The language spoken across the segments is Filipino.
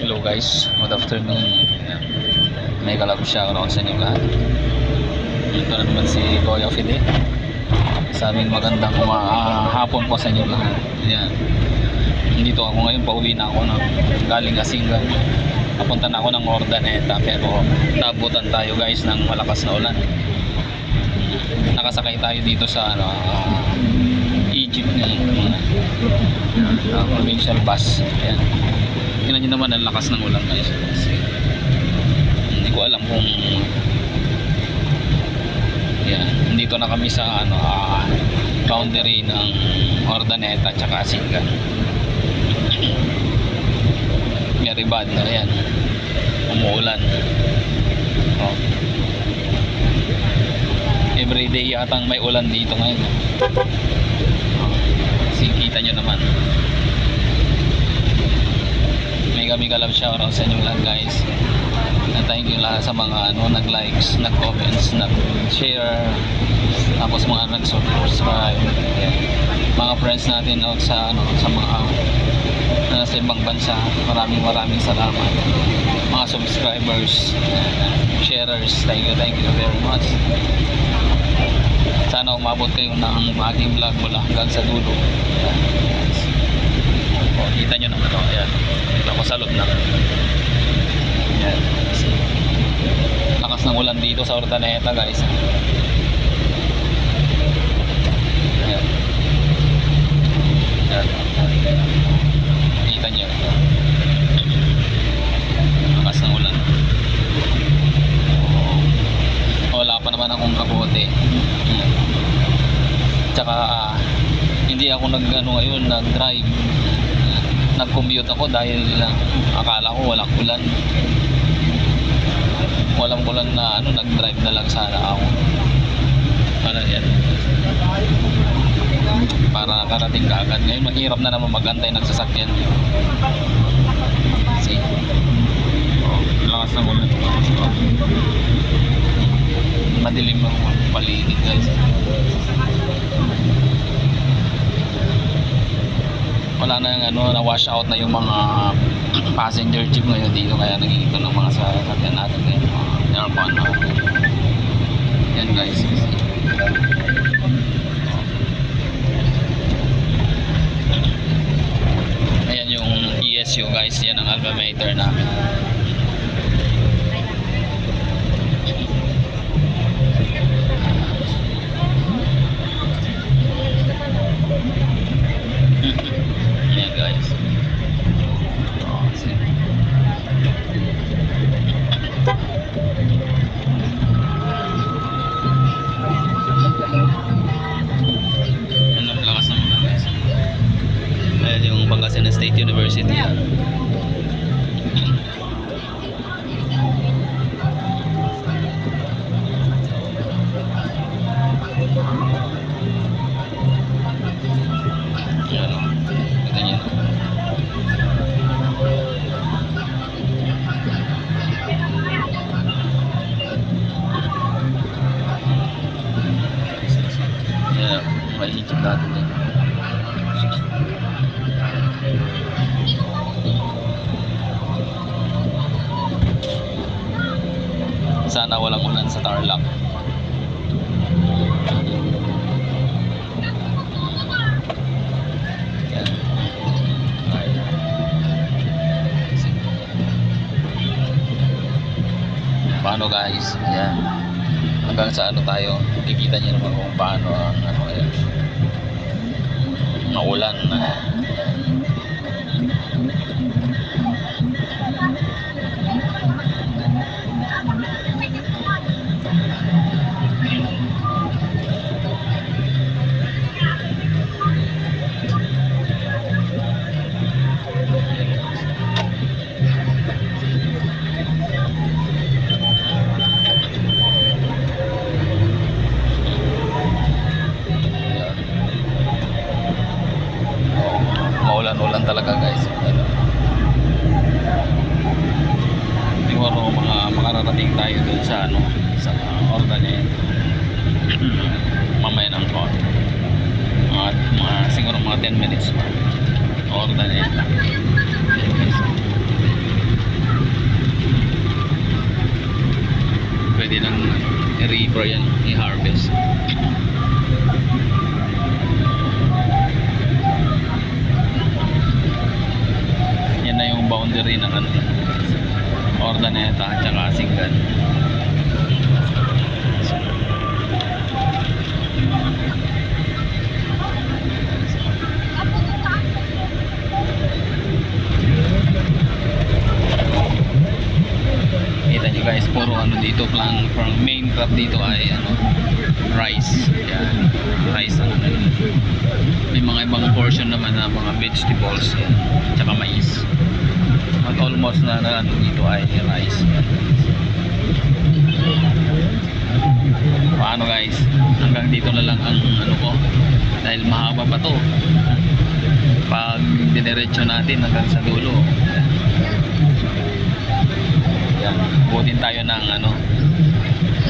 Hello guys, good afternoon. Ayan. May kalab shout out sa inyo lahat. Ito na naman si Kuya Fide. Sa aming magandang hapon po sa inyo lahat. Ayan. Dito ako ngayon, pauwi na ako galing Asingan. Papunta na ako ng Ordaneta, pero nabutan tayo guys ng malakas na ulan. Nakasakay tayo dito sa Egypt ngayon. Provincial bus. Ayan. Tingnan nyo naman ang lakas ng ulan guys. Hindi ko alam kung yan, dito na kami sa boundary ng Ordaneta tsaka Asingan. Very bad na yan, umuulan. Everyday yatang may ulan dito ngayon. Kita nyo naman. Kami kalab shoutout sa inyo lahat guys. Thank you lahat sa mga nag-likes, nag-comments, nag-share, tapos mga nag-subscribe. Mga friends natin out sa mga nasa ibang bansa, maraming salamat. Mga subscribers, sharers, thank you very much. Sana umabot kayo ng aking vlog mula hanggang sa dulo. Kita nyo naman ito. Ayan, ito ako sa loob na. Ayan. Lakas ng ulan dito sa Ordaneta guys. Ayan. Ayan. Kita nyo. Lakas ng ulan. Wala pa naman akong kapote. Ayan. Tsaka hindi ako nag-drive. Nag-commute ako dahil akala ko walang ulan. Walang ulan na nag-drive na lang sana ako. Para yan. Para karating ka agad. Ngayon mahirap na naman magantay ng sasakyan. See? Lakas ng ulan. Madilim ang paligid guys. Wala na na wash out na yung mga passenger jeep ngayon dito, kaya nagigito ng mga sasakyan natin ngayon. Aircon na. Yan guys. Ayan yung ESU guys, yan ang alma mater namin. Pangasinan State University yan. Yan o, kita nyo. Yan, may Egypt natin yan. Sana walang ulan sa Tarlac. Yan. Paano guys? Yan. Hanggang sa tayo, kikita niyo naman kung paano ang yan. Naulan na. Maulan talaga guys. Siguro makararating tayo dun sa sa Ordaneta mamaya ng siguro mga 10 minutes pa. Ordaneta. December yan i-harvest. Yan na yung boundary ng ano, Ordaneta at saka Singan. Kita nyo guys, puro ano dito, from main crop dito ay ano, rice. Yan, rice ang ano. May mga ibang portion naman na mga vegetables, yan, tsaka mais. At almost na ano dito ay rice. Yan. Paano guys, hanggang dito na lang ang ano ko, dahil mahaba pa to. Pag dinerecho natin hanggang sa dulo, yan, butin tayo ng ano,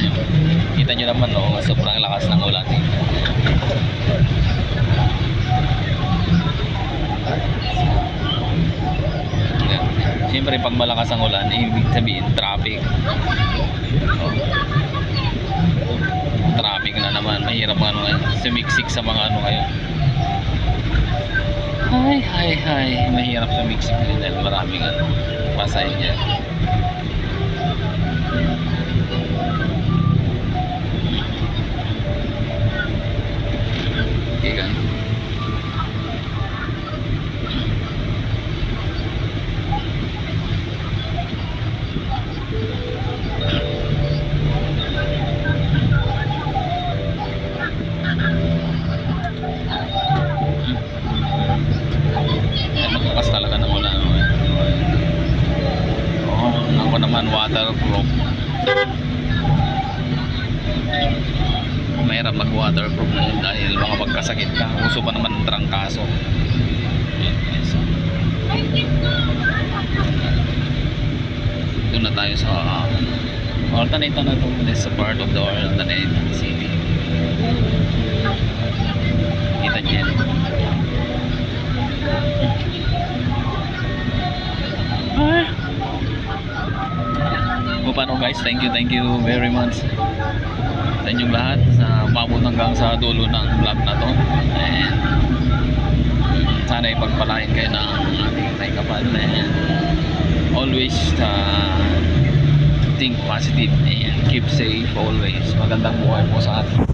ayun. Kita nyo naman, no, sobrang lakas ng ulan. Yan. Siyempre pag malakas ang ulan, ibig sabihin traffic. Traffic na naman, mahirap ano, sumiksik sa mga ano kayo. Hay, mahirap sumiksik dahil maraming ano, pasay dyan. Okay guys. Magkakas talaga ng ulan. Ako naman waterproof. Mahirap mag waterproof na yun dahil baka magkasakit ka. Uso pa naman ang trangkaso. Doon na tayo sa Ordaneta na ito. This is a part of the Ordaneta City. Kita niyo yan. O paano guys, thank you very much sa inyong lahat sa umabot hanggang sa dulo ng vlog na to, and sana ipagpalain kayo ng ating tay kapal, and always think positive and keep safe always. Magandang buhay po sa atin.